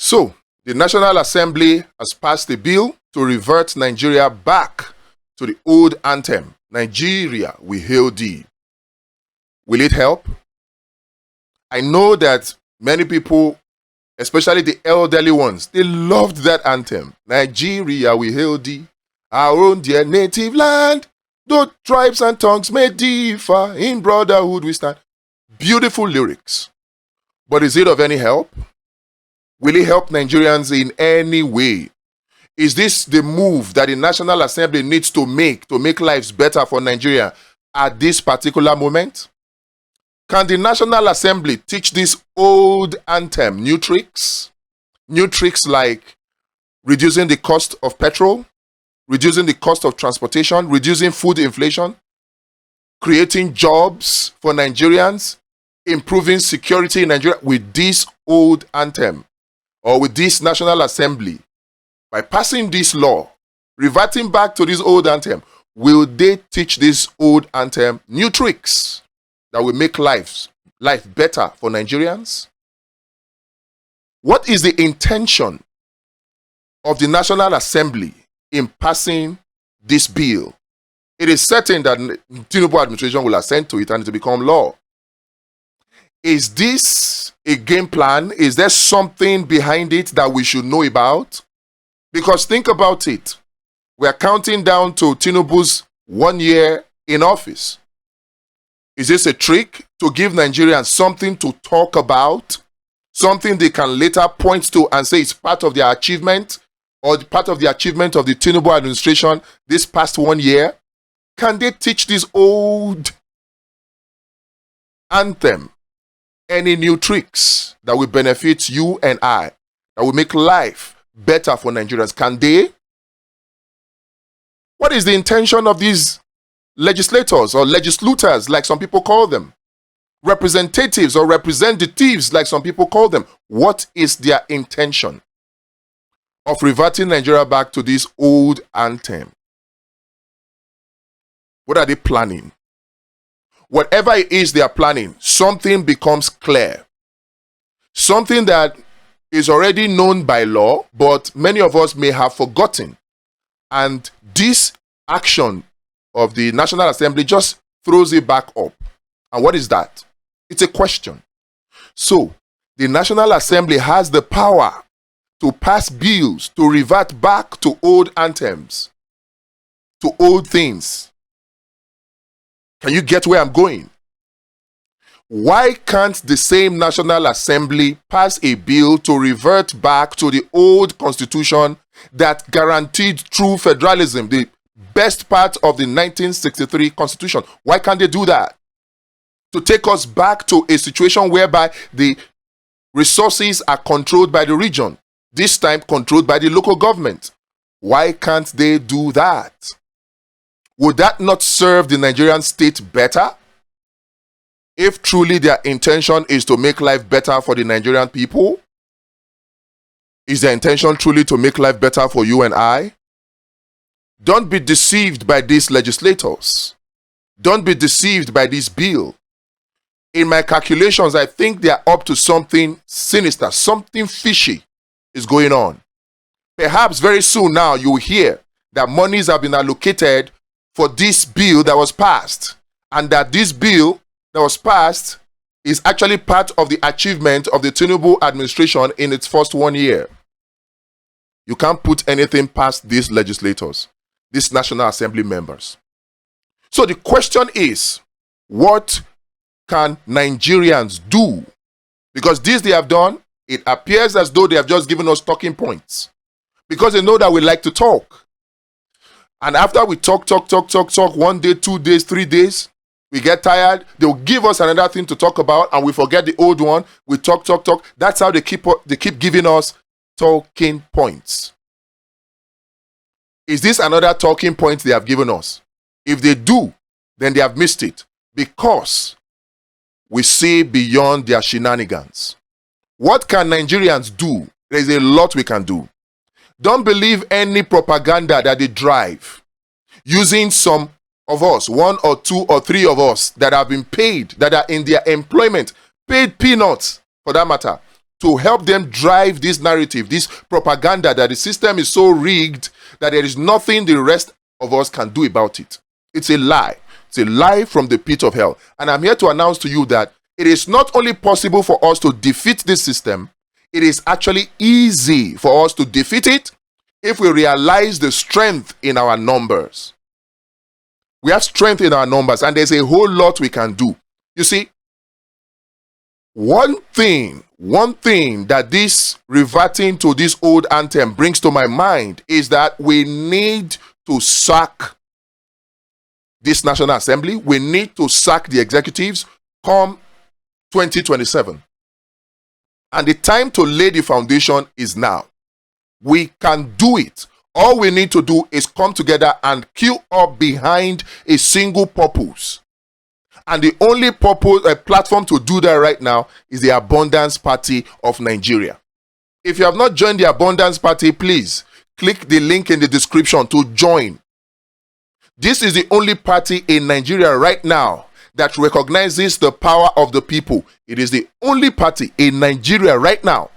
So, the National Assembly has passed a bill to revert Nigeria back to the old anthem, Nigeria, we hail thee. Will it help? I know that many people, especially the elderly ones, they loved that anthem. Nigeria, we hail thee, our own dear native land. Though tribes and tongues may differ, in brotherhood we stand. Beautiful lyrics. But is it of any help? Will it help Nigerians in any way? Is this the move that the National Assembly needs to make lives better for Nigeria at this particular moment? Can the National Assembly teach this old anthem new tricks? New tricks like reducing the cost of petrol, reducing the cost of transportation, reducing food inflation, creating jobs for Nigerians, improving security in Nigeria with this old anthem or with this National Assembly. By passing this law, reverting back to this old anthem, will they teach this old anthem new tricks that will make life better for Nigerians? What is the intention of the National Assembly in passing this bill? It is certain that the Tinubu administration will assent to it and it will become law. Is this a game plan? Is there something behind it that we should know about? Because think about it. We are counting down to Tinubu's 1 year in office. Is this a trick to give Nigerians something to talk about? Something they can later point to and say it's part of their achievement or part of the achievement of the Tinubu administration this past 1 year? Can they teach this old anthem any new tricks that will benefit you and I, that will make life better for Nigerians? Can they? What is the intention of these legislators or legislators, like some people call them? Representatives or representatives, like some people call them. What is their intention of reverting Nigeria back to this old anthem? What are they planning? Whatever it is they are planning, something becomes clear. Something that is already known by law, but many of us may have forgotten. And this action of the National Assembly just throws it back up. And what is that? It's a question. So, the National Assembly has the power to pass bills to revert back to old anthems, to old things. Can you get where I'm going? Why can't the same National Assembly pass a bill to revert back to the old constitution that guaranteed true federalism, the best part of the 1963 constitution? Why can't they do that? To take us back to a situation whereby the resources are controlled by the region, this time controlled by the local government. Why can't they do that? Would that not serve the Nigerian state better? If truly their intention is to make life better for the Nigerian people, is their intention truly to make life better for you and I? Don't be deceived by these legislators. Don't be deceived by this bill. In my calculations, I think they are up to something sinister, something fishy is going on. Perhaps very soon now you will hear that monies have been allocated for this bill that was passed, and that this bill that was passed is actually part of the achievement of the Tinubu administration in its first 1 year. You can't put anything past these legislators, these National Assembly members. So the question is, what can Nigerians do? Because this they have done, it appears as though they have just given us talking points. Because they know that we like to talk. And after we talk, 1 day, 2 days, 3 days, we get tired. They'll give us another thing to talk about and we forget the old one. We talk. That's how they keep giving us talking points. Is this another talking point they have given us? If they do, then they have missed it, because we see beyond their shenanigans. What can Nigerians do? There's a lot we can do. Don't believe any propaganda that they drive using some of us, 1 or 2 or 3 of us that have been paid, that are in their employment, paid peanuts for that matter, to help them drive this narrative, this propaganda that the system is so rigged that there is nothing the rest of us can do about it. It's a lie. It's a lie from the pit of hell. And I'm here to announce to you that it is not only possible for us to defeat this system, it is actually easy for us to defeat it if we realize the strength in our numbers. We have strength in our numbers, and there's a whole lot we can do. You see, one thing that this reverting to this old anthem brings to my mind is that we need to sack this National Assembly. We need to sack the executives come 2027. And the time to lay the foundation is now. We can do it. All we need to do is come together and queue up behind a single purpose. And the only platform to do that right now is the Abundance Party of Nigeria. If you have not joined the Abundance Party, please click the link in the description to join. This is the only party in Nigeria right now that recognizes the power of the people. It is the only party in Nigeria right now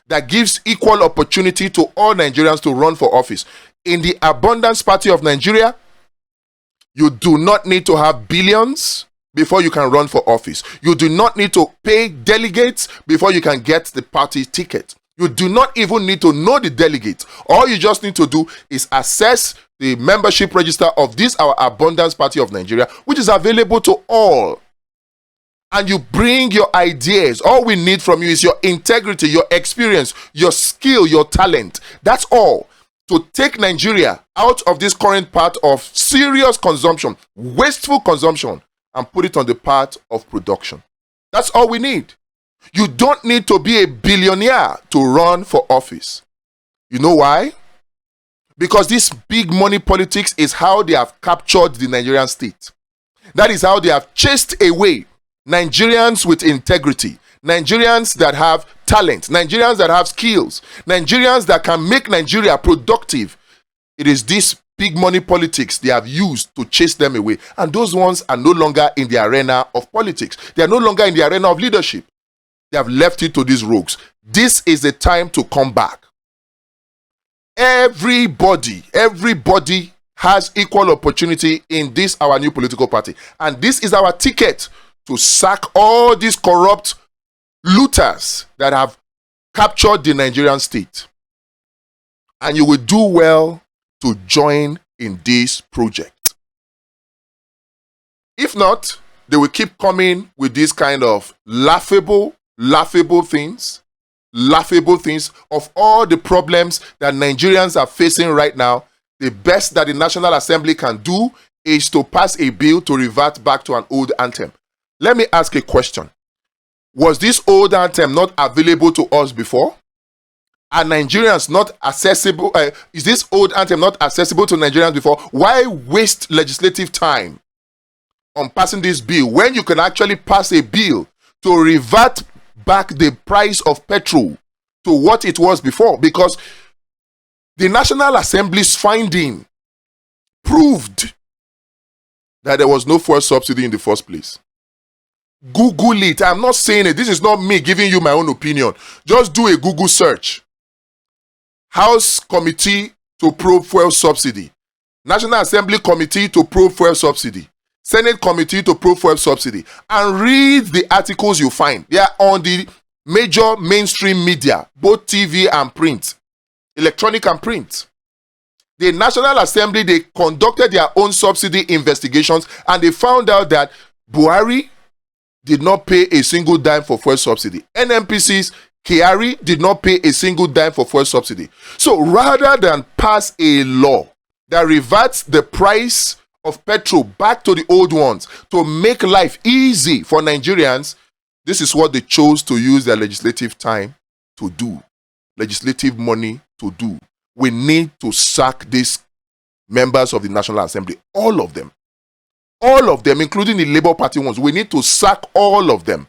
that gives equal opportunity to all Nigerians to run for office. In the Abundance Party of Nigeria, you do not need to have billions before you can run for office. You do not need to pay delegates before you can get the party ticket. You do not even need to know the delegates. All you just need to do is access the membership register of this, our Abundance Party of Nigeria, which is available to all. And you bring your ideas. All we need from you is your integrity, your experience, your skill, your talent. That's all. To take Nigeria out of this current path of serious consumption, wasteful consumption, and put it on the path of production. That's all we need. You don't need to be a billionaire to run for office. You know why? Because this big money politics is how they have captured the Nigerian state. That is how they have chased away Nigerians with integrity, Nigerians that have talent, Nigerians that have skills, Nigerians that can make Nigeria productive. It is this big money politics they have used to chase them away. And those ones are no longer in the arena of politics. They are no longer in the arena of leadership. They have left it to these rogues. This is the time to come back. Everybody has equal opportunity in this, our new political party. And this is our ticket to sack all these corrupt looters that have captured the Nigerian state. And you will do well to join in this project. If not, they will keep coming with this kind of laughable things of all the problems that Nigerians are facing right now. The best that the National Assembly can do is to pass a bill to revert back to an old anthem. Let me ask a question. Was this old anthem not available to us before? Are Nigerians not accessible? Is this old anthem not accessible to Nigerians before? Why waste legislative time on passing this bill when you can actually pass a bill to revert back the price of petrol to what it was before? Because the National Assembly's finding proved that there was no fuel subsidy in the first place. Google it. I'm not saying it. This is not me giving you my own opinion. Just do a Google search. House Committee to probe fuel subsidy. National Assembly Committee to probe fuel subsidy. Senate Committee to probe fuel subsidy. And read the articles you find. They are on the major mainstream media, both TV and print, electronic and print. The National Assembly, they conducted their own subsidy investigations, and they found out that Buhari did not pay a single dime for fuel subsidy. NNPC's Kyari did not pay a single dime for fuel subsidy. So rather than pass a law that reverts the price of petrol back to the old ones to make life easy for Nigerians, this is what they chose to use their legislative time to do, legislative money to do. We need to sack these members of the National Assembly, all of them, including the Labour Party ones. We need to sack all of them.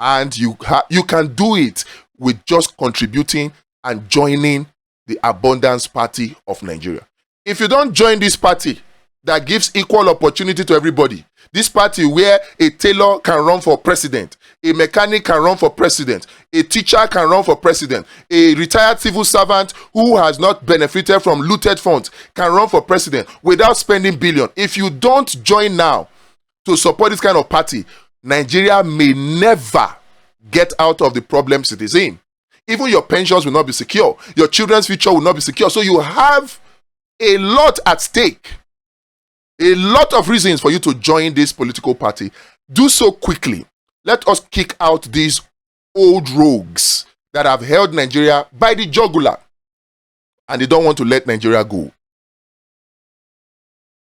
And you can do it with just contributing and joining the Abundance Party of Nigeria. If you don't join this party that gives equal opportunity to everybody, this party where a tailor can run for president, A mechanic can run for president. A teacher can run for president. A retired civil servant who has not benefited from looted funds can run for president without spending billions. If you don't join now to support this kind of party, Nigeria may never get out of the problems it is in. Even your pensions will not be secure. Your children's future will not be secure. So you have a lot at stake. A lot of reasons for you to join this political party. Do so quickly. Let us kick out these old rogues that have held Nigeria by the jugular, and they don't want to let Nigeria go.